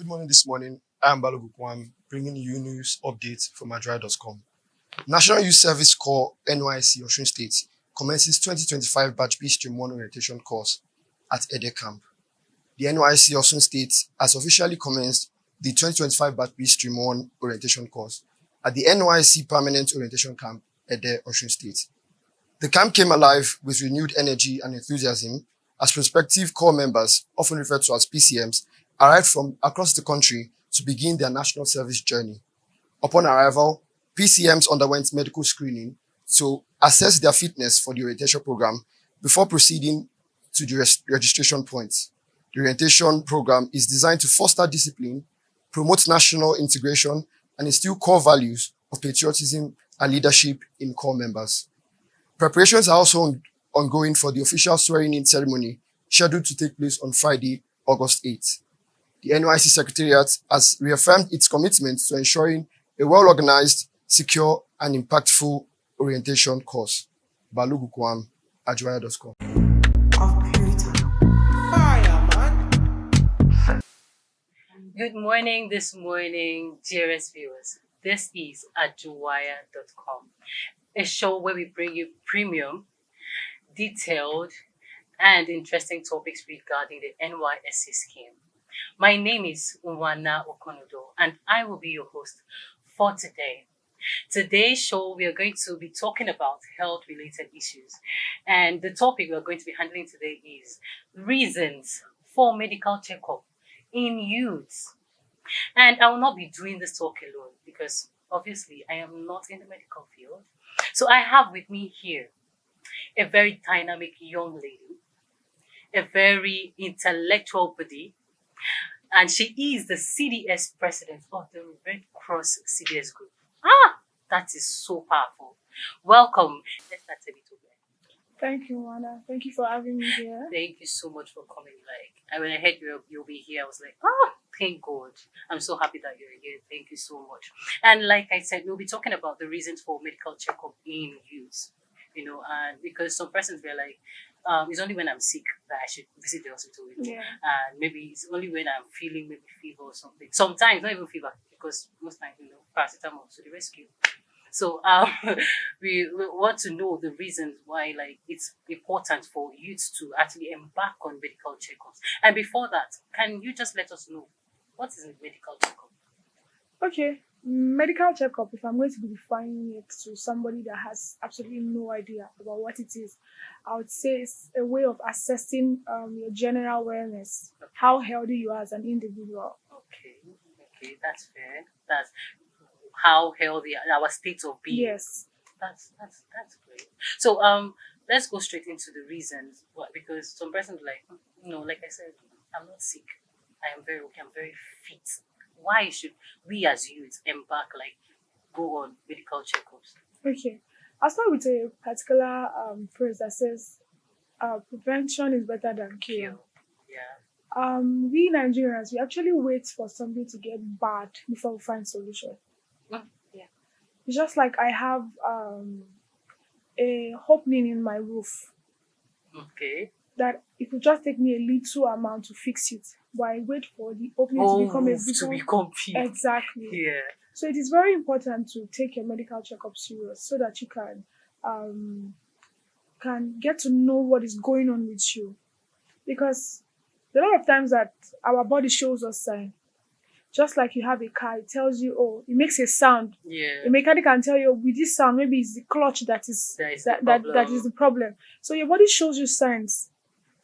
Good morning this morning. I am Balogu Quam, bringing you news updates from Adria.com. National Youth Service Corps NYSC Osun State commences 2025 Batch B Stream 1 orientation course at Ede Camp. The NYSC Osun State has officially commenced the 2025 Batch B Stream 1 orientation course at the NYSC Permanent Orientation Camp, Ede, Osun State. The camp came alive with renewed energy and enthusiasm as prospective corps members, often referred to as PCMs, arrived from across the country to begin their national service journey. Upon arrival, PCMs underwent medical screening to assess their fitness for the orientation program before proceeding to the registration points. The orientation program is designed to foster discipline, promote national integration, and instill core values of patriotism and leadership in corps members. Preparations are also ongoing for the official swearing-in ceremony scheduled to take place on Friday, August 8th. The NYSC Secretariat has reaffirmed its commitment to ensuring a well-organized, secure, and impactful orientation course. Balogu Quam, Adria.com. Good morning this morning, dearest viewers. This is Adria.com, a show where we bring you premium, detailed, and interesting topics regarding the NYSC scheme. My name is Unwana Okonodo, and I will be your host for today. Today's show, we are going to be talking about health-related issues. And the topic we are going to be handling today is reasons for medical checkup in youths. And I will not be doing this talk alone because obviously I am not in the medical field. So I have with me here a very dynamic young lady, a very intellectual body, and she is the CDS president of the Red Cross CDS group. That is so powerful. Welcome. Let's start a little bit. Thank you, Wanda. Thank you for having me here. Thank you so much for coming. When I heard you'll be here, I was like, thank God. I'm so happy that you're here. Thank you so much. And like I said, we'll be talking about the reasons for medical checkup in youth. And because some persons were like, it's only when I'm sick that I should visit the hospital. And maybe it's only when I'm feeling maybe fever or something. Sometimes, not even fever, because most times, paracetamol to the rescue. So we want to know the reasons why it's important for youths to actually embark on medical checkups. And before that, can you just let us know what is a medical checkup? Okay, medical checkup, if I'm going to be defining it to somebody that has absolutely no idea about what it is, I would say it's a way of assessing your general wellness, how healthy you are as an individual. Okay, that's fair. That's how healthy our state of being. Yes. That's great. So let's go straight into the reasons. Because some persons like I said, I'm not sick. I am very okay, I'm very fit. Why should we as youth embark, go on medical checkups? Okay. I'll start with a particular phrase that says prevention is better than cure. Yeah. We Nigerians, we actually wait for something to get bad before we find solution. Yeah. It's just like I have a opening in my roof. Okay. That it will just take me a little amount to fix it, but I wait for the opening to become big. Exactly. Yeah. So it is very important to take your medical checkup serious so that you can get to know what is going on with you, because a lot of times that our body shows us signs. Just like you have a car, it tells you, it makes a sound. Yeah. A mechanic can tell you, with this sound, maybe it's the clutch that is the problem. So your body shows you signs.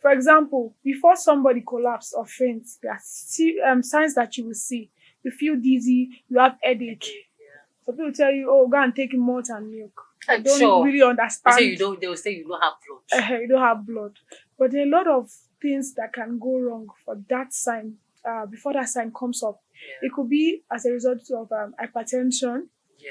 For example, before somebody collapses or faints, there are signs that you will see. You feel dizzy, you have headache. Yeah. So people tell you, go and take malt and milk. I don't really understand. They will say you don't have blood. You don't have blood. But there are a lot of things that can go wrong for that sign, before that sign comes up. Yeah. It could be as a result of hypertension. Yeah.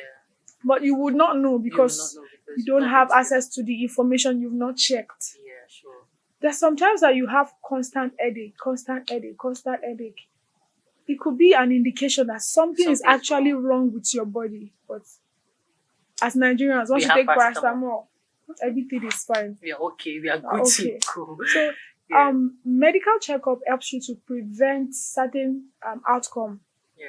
But you would not know because you don't have access to the information you've not checked. Yeah, sure. There's sometimes that you have constant headache. It could be an indication that something is actually wrong with your body. But as Nigerians, once you take paracetamol, everything is fine. We are okay. We are good to go. So Yeah. Medical checkup helps you to prevent certain outcome. Yeah.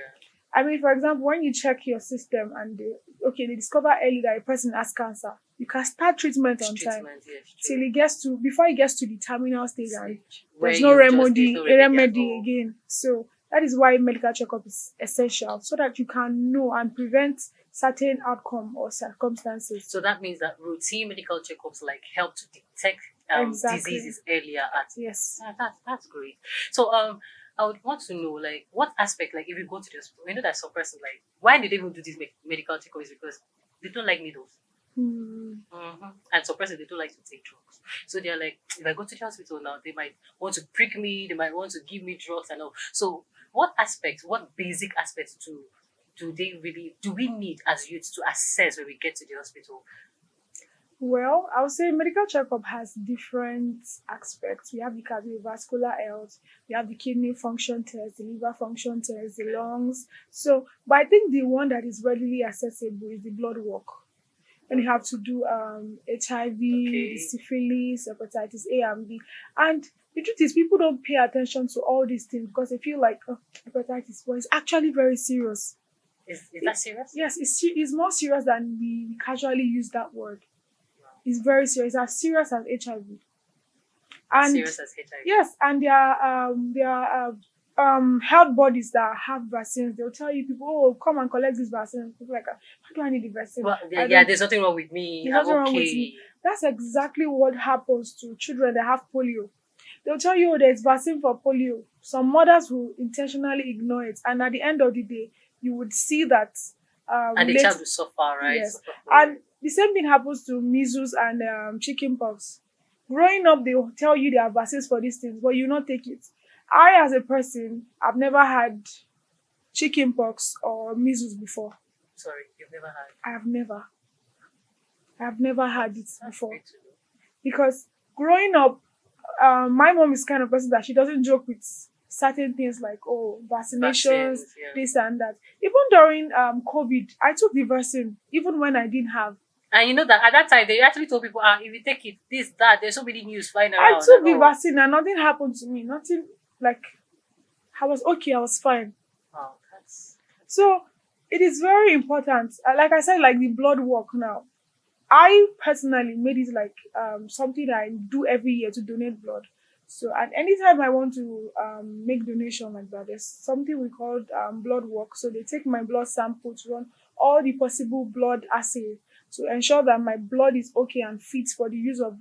I mean, for example, when you check your system and they discover early that a person has cancer, you can start treatment on time Treatment, yes, till true. it gets to before it gets to the terminal stage and Where there's no there's no remedy at remedy all. again. So that is why medical checkup is essential so that you can know and prevent certain outcome or circumstances. So that means that routine medical checkups like help to detect Exactly. diseases earlier at. Yes. Yeah, that's great. So I would want to know like what aspect, like if you go to the hospital, you know that some person like why did they even do this medical checkup is because they don't like needles. Hmm. And some person they don't like to take drugs. So they're like, if I go to the hospital now, they might want to prick me, they might want to give me drugs and all. So what aspects, what basic aspects do we need as youths to assess when we get to the hospital? Well, I would say medical checkup has different aspects. We have the cardiovascular health, we have the kidney function test, the liver function test, the lungs. So, but I think the one that is readily accessible is the blood work. And you have to do HIV, the Okay. syphilis, hepatitis A and B. And the truth is, people don't pay attention to all these things because they feel like hepatitis, but it's actually very serious. Is that serious? Yes, it's more serious than we casually use that word. It's very serious. It's as serious as HIV. And Serious as HIV. yes, and there are health bodies that have vaccines. They'll tell you people, oh, come and collect this vaccine. People like, how do I need the vaccine? Well, I yeah, don't- there's nothing wrong with me. There's I'm nothing wrong okay. with me. That's exactly what happens to children that have polio. They'll tell you, oh, there's vaccine for polio. Some mothers will intentionally ignore it, and at the end of the day, you would see that. And the late- child will suffer, right? Yes. Suffer for And it. the same thing happens to measles and chickenpox. Growing up, they will tell you there are vaccines for these things, but you not take it. I, as a person, I've never had chickenpox or measles before. Sorry, you've never had. I've never had it That's before great to know. because growing up, my mom is kind of person that she doesn't joke with certain things like vaccinations, Vaccines, yeah. this and that. Even during COVID, I took the vaccine even when I didn't have. And you know that at that time they actually told people, if you take it, this, that, there's so many news flying I around. took and the all. vaccine and nothing happened to me. Nothing like I was okay. I was fine. Wow, that's So it is very important. Like I said, like the blood work now. I personally made it like something that I do every year to donate blood. So and anytime I want to make donation like that, there's something we call blood work. So they take my blood sample to run all the possible blood assays to ensure that my blood is okay and fit for the use of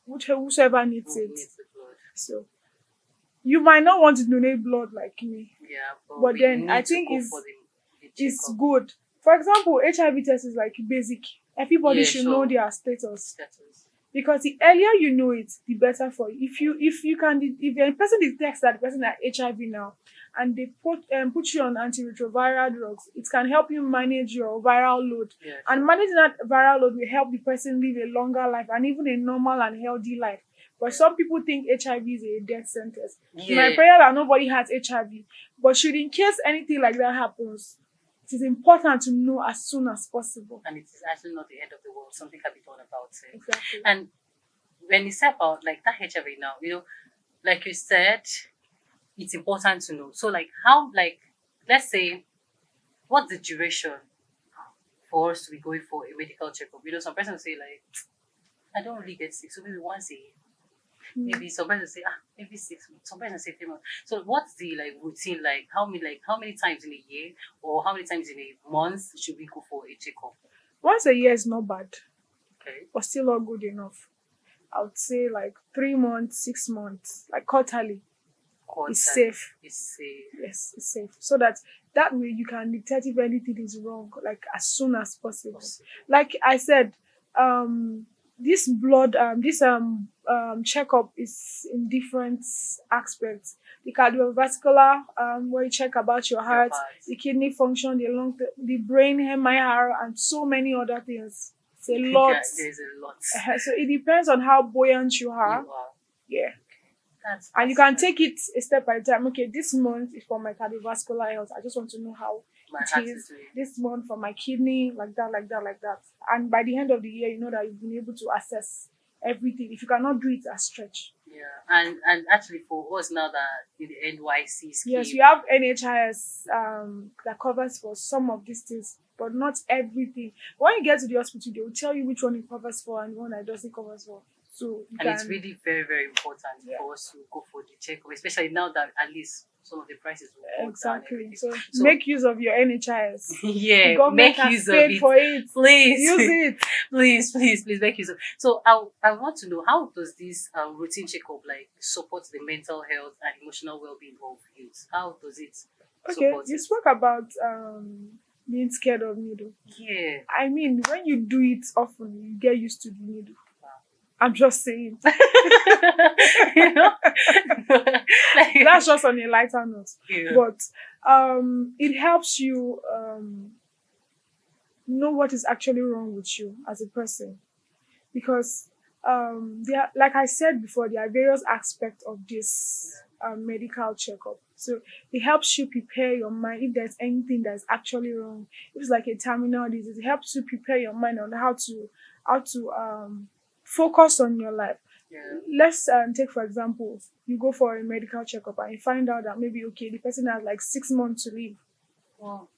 whosoever needs who it. needs the blood. So you might not want to donate blood like me, Yeah, but we then need I to think go it's for the it's checkup. good. For example, HIV test is like basic. Everybody Yeah, should sure. know their status Status. because the earlier you know it, the better for you. If a person detects that the person has HIV now, and they put you on antiretroviral drugs, it can help you manage your viral load. Yeah, And sure. managing that viral load will help the person live a longer life and even a normal and healthy life. But Yeah. some people think HIV is a death sentence. Yeah. My prayer that nobody has HIV. But should in case anything like that happens, it is important to know as soon as possible. And it is actually not the end of the world. Something can be done about it. Exactly. And when you say about like that HIV now, like you said, it's important to know. So like how, like, let's say, what's the duration for us to be going for a medical checkup? Some persons say like, I don't really get sick, so maybe once a year. Maybe some persons say maybe 6 months. Some persons say 3 months. So what's the like routine like? How many times in a year or how many times in a month should we go for a checkup? Once a year is not bad, Okay. but still not good enough. I would say like 3 months, 6 months, like quarterly. It's safe. It's safe. Yes, it's safe. So that way you can detect if anything is wrong, like as soon as possible. Like I said, this blood, this checkup is in different aspects. The cardiovascular, where you check about your heart, the kidney function, the lung, the brain, MIR, and so many other things. It's a lot. There's a lot. So it depends on how buoyant you are. Yeah. And you can take it a step at a time. Okay, this month is for my cardiovascular health. I just want to know how My it heart is. is doing. This month for my kidney, like that, like that, like that. And by the end of the year, you know that you've been able to assess everything. If you cannot do it, a stretch. Yeah, and actually for us now that in the NYC Yes, scheme, you have NHIS that covers for some of these things, but not everything. When you get to the hospital, they will tell you which one it covers for and one that doesn't cover for. So you and it's can, really very very important yeah, for us to go for the checkup, especially now that at least some of the prices will go down and exactly. everything. So So make use of your NHIS. The yeah, government make has use of paid it, for it. please. Use it. Please make use of. So I want to know, how does this routine checkup like support the mental health and emotional well-being of youth? How does it Okay, support you it? spoke about being scared of needle. Yeah. I mean, when you do it often, you get used to the needle. I'm just saying. You know? Like, That's just on a lighter note. yeah. But it helps you know what is actually wrong with you as a person. Because there, like I said before, there are various aspects of this medical checkup. So it helps you prepare your mind if there's anything that's actually wrong. If it's like a terminal disease, it helps you prepare your mind on how to focus on your life. Yeah. Let's take for example, you go for a medical checkup and you find out that maybe okay, the person has like 6 months to live. Well,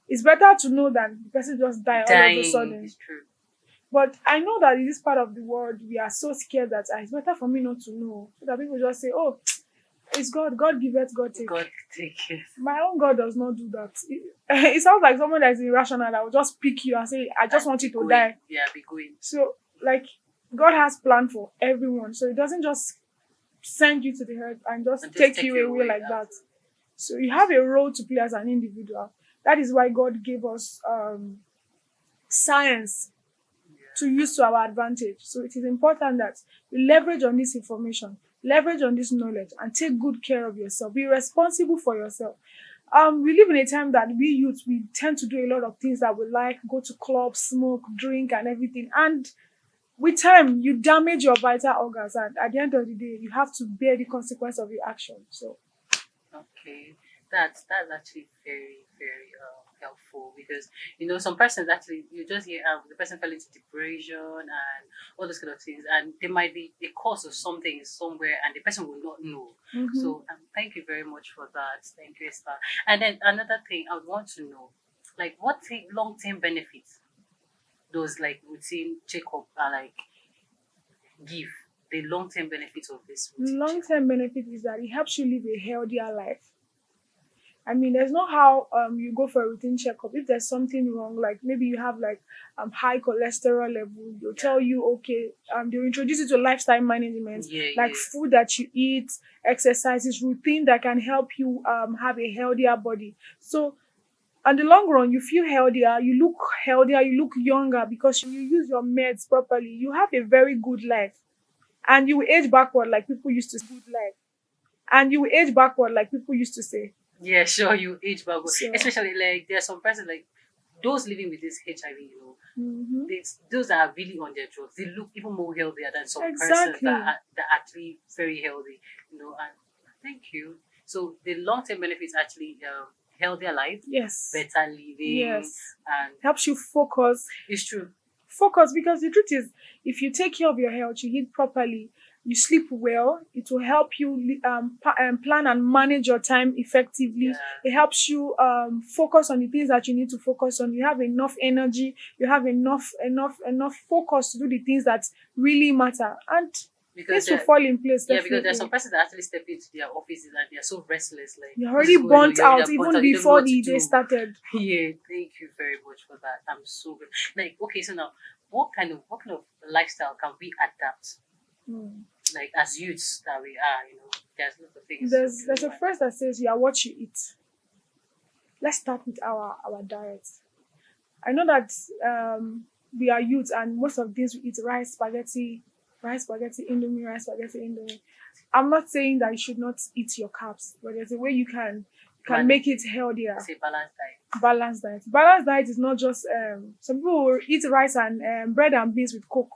It's better to know than the person just die all of a dying sudden. is true. But I know that in this part of the world, we are so scared that it's better for me not to know. So that people just say, oh, it's God. God giveth, God take. God take it. My own God does not do that. It sounds like someone that is irrational that will just pick you and say, I just want you to Going. die. Yeah, be going. So, like, God has plan for everyone. So it doesn't just send you to the earth and just And take you away like that. So you have a role to play as an individual. That is why God gave us science to use to our advantage. So it is important that you leverage on this information, leverage on this knowledge, and take good care of yourself. Be responsible for yourself. We live in a time that we youth, we tend to do a lot of things that we like, go to clubs, smoke, drink, and everything. And with time, you damage your vital organs, and at the end of the day, you have to bear the consequence of your action. So Okay, that's actually very very helpful, because some persons actually, you just hear the person fell into depression and all those kind of things, and there might be a cause of something somewhere and the person will not know. So thank you very much for that. Thank you, Esther. And then another thing I would want to know, like, what long term benefits does like routine checkup like give? The long term benefits of this routine checkup. long-term benefit is that it helps you live a healthier life. I mean, there's not how you go for a routine checkup. If there's something wrong, like maybe you have like high cholesterol level, they'll tell you okay, they'll introduce you to lifestyle management, like food that you eat, exercises, routine that can help you have a healthier body. So in the long run, you feel healthier, you look younger because you use your meds properly. You have a very good life, and you will age backward like people used to say. Good life, and you will age backward like people used to say. Yeah, sure, you age back. So, Especially like there are some persons like those living with this HIV, mhm. those that are really on their drugs, they look even more healthier than some persons Exactly. that are actually very healthy, And thank you. So the long term benefits actually healthier life, Yes. better living, Yes. and Helps you focus. it's true. Focus, because the truth is, if you take care of your health, you eat properly, you sleep well, it will help you plan and manage your time effectively. Yeah. It helps you focus on the things that you need to focus on. You have enough energy, you have enough focus to do the things that really matter, and Because this will fall in place. yeah, because there's Definitely. some persons that actually step into their offices and they're so restless, like You're what already is going on? burnt You're out burnt even out, you don't know before what the to day do. started. Yeah, thank you very much for that. I'm so good. Like, okay, so now what kind of lifestyle can we adapt? Hmm. Like as youths that we are, there's lots of things. There's a phrase that says you are what you eat. Let's start with our diet. I know that we are youth and most of these we eat rice, spaghetti, indomie, rice, spaghetti, indomie. I'm not saying that you should not eat your carbs, but there's a way you can make it healthier. It's a balanced diet. Balanced diet. Balanced diet is not just some people will eat rice and bread and beans with coke.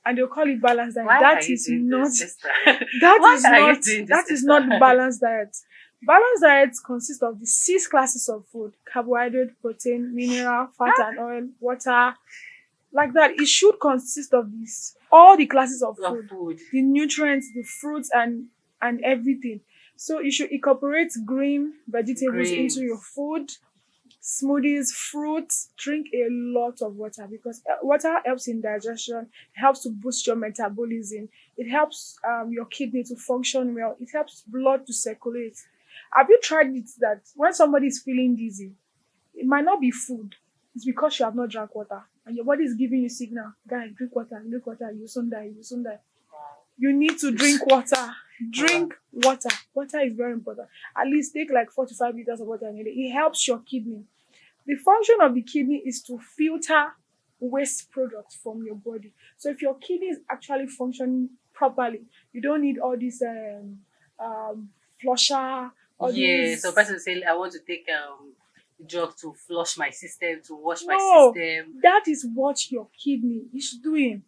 And they'll call it balanced diet. Why That are you is doing not this, sister? that is not balanced diet. Balanced diet consists of the 6 classes of food: carbohydrate, protein, mineral, fat and oil, water. Like that, it should consist of these all the classes of Of food, food. the nutrients, the fruits, and everything. So you should incorporate green vegetables into your Grains. food, smoothies, fruits. Drink a lot of water because water helps in digestion, helps to boost your metabolism. It helps your kidney to function well. It helps blood to circulate. Have you tried it that when somebody is feeling dizzy, it might not be food. It's because you have not drank water. And your body is giving you signal. Guys, drink water, you soon die, you soon die. Wow. You need to drink water. Drink water. Water is very important. At least take like 4 to 5 liters of water in a day. It helps your kidney. The function of the kidney is to filter waste products from your body. So if your kidney is actually functioning properly, you don't need all these flusher, all Yeah, these. so person say I want to take drug to flush my system, to wash my No, system. that is what your kidney is doing.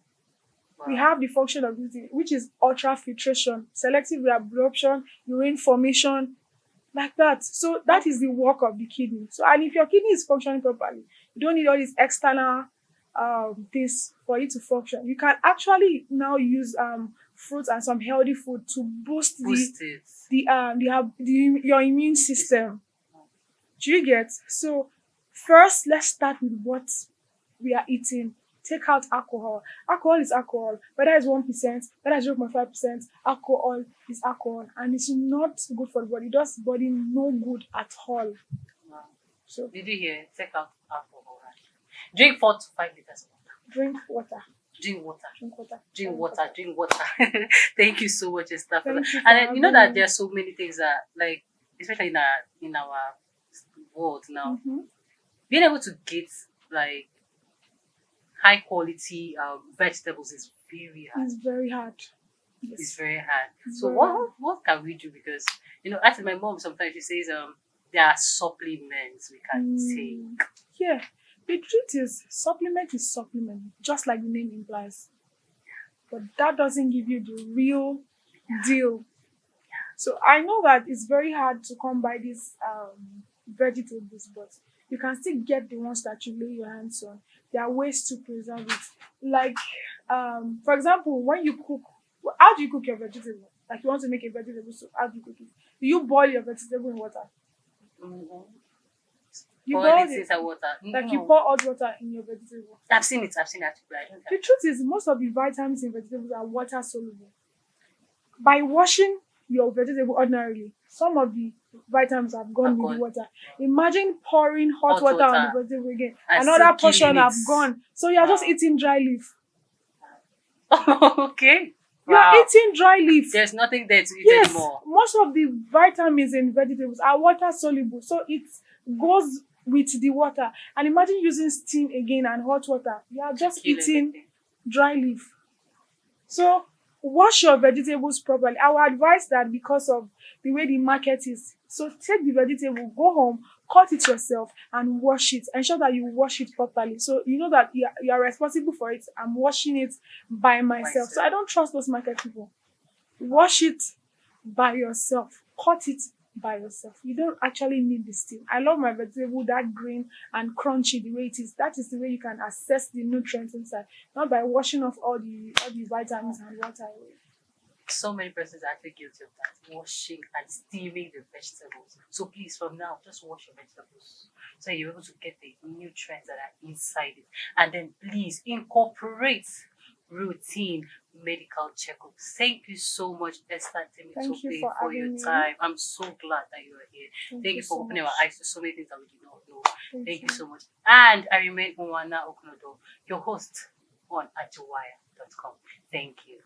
We Wow. have the function of this, which is ultrafiltration, selective reabsorption, urine formation, like that. So that is the work of the kidney. So and if your kidney is functioning properly, you don't need all these external things for it to function. You can actually now use fruits and some healthy food to boost Boost it. your immune system. Do you get? So first, let's start with what we are eating. Take out alcohol. Alcohol is alcohol. Whether it's 1%, whether it's 0.5%, alcohol is alcohol, and it's not good for the body. It does the body no good at all. Wow. So Did you hear? Take out alcohol. Right? Drink 4 to 5 liters of water. drink water. Drink water. Drink water. Drink water. Drink water. Thank you so much, Esther, for that. Thank you for And then, you know having that me. there are so many things that, like, especially in our world now, Mhm. being able to get like high quality vegetables is very hard. It's very hard. It's Yes. very hard. It's So very hard. what can we do? Because actually my mom sometimes she says there are supplements we can take. Yeah. The truth is, supplement is supplement, just like the name implies. But that doesn't give you the real deal. So I know that it's very hard to come by these vegetables, but you can still get the ones that you lay your hands on. There are ways to preserve it. Like, for example, when you cook, how do you cook your vegetable? Like you want to make a vegetable soup, how do you cook it? Do you boil your vegetable in water? Mm-hmm. You Boil boil it it. inside water. Like you No. pour hot water in your vegetable. I've seen it actually, but I don't The have. truth is, most of the vitamins in vegetables are water soluble. By washing your vegetable ordinarily, some of the vitamins have gone Have with the gone. water. Imagine pouring hot Hot water on water. the vegetable again. And Another still portion killing have it. gone. So you are just Wow. eating dry leaf. Okay. You are Wow. eating dry leaf. There's nothing there to eat Yes, anymore. most of the vitamins in vegetables are water soluble, so it goes with the water. And imagine using steam again and hot water. You are just Kill eating everything. dry leaf. So wash your vegetables properly. I would advise that because of the way the market is. So take the vegetable, go home, cut it yourself, and wash it. Ensure that you wash it properly. So you know that you are responsible for it. I'm washing it by myself. So I don't trust those market people. Wash it by yourself. Cut it by yourself. You don't actually need the steam. I love my vegetable that green and crunchy the way it is. That is the way you can assess the nutrients inside, not by washing off all the vitamins and water away. So many persons are actually guilty of that, washing and steaming the vegetables. So please, from now, just wash your vegetables so you're able to get the nutrients that are inside it. And then please incorporate routine medical checkups. Thank you so much, Esther Thank you Temitope, for for your having me. time. I'm so glad that you are here. Thank you for so opening much. our eyes to so many things that we did not know. Thank you you. so much. And I remain Unwana Okunodo, your host on Ajuwaya.com. Thank you.